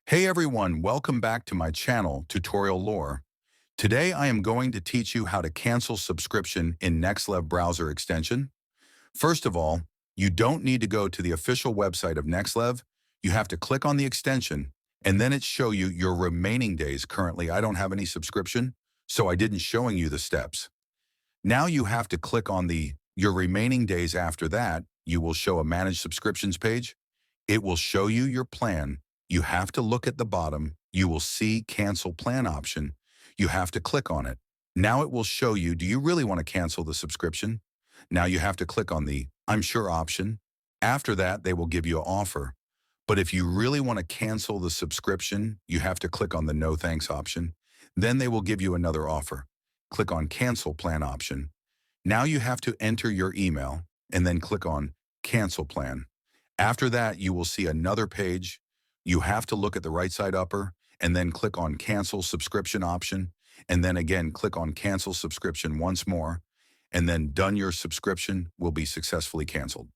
Hey everyone, welcome back to my channel, Tutorial Lore. Today I am going to teach you how to cancel subscription in Nexlev browser extension. First of all, you don't need to go to the official website of Nexlev. You have to click on the extension and then it show you your remaining days. Currently, I don't have any subscription, so I didn't showing you the steps. Now you have to click on your remaining days. After that, you will show a manage subscriptions page. It will show you your plan. You have to look at the bottom. You will see cancel plan option. You have to click on it. Now it will show you, do you really want to cancel the subscription? Now you have to click on the I'm sure option. After that, they will give you an offer. But if you really want to cancel the subscription, you have to click on the no thanks option. Then they will give you another offer. Click on cancel plan option. Now you have to enter your email and then click on cancel plan. After that, you will see another page. You have to look at the right side upper and then click on cancel subscription option. And then again, click on cancel subscription once more. And then done, your subscription will be successfully canceled.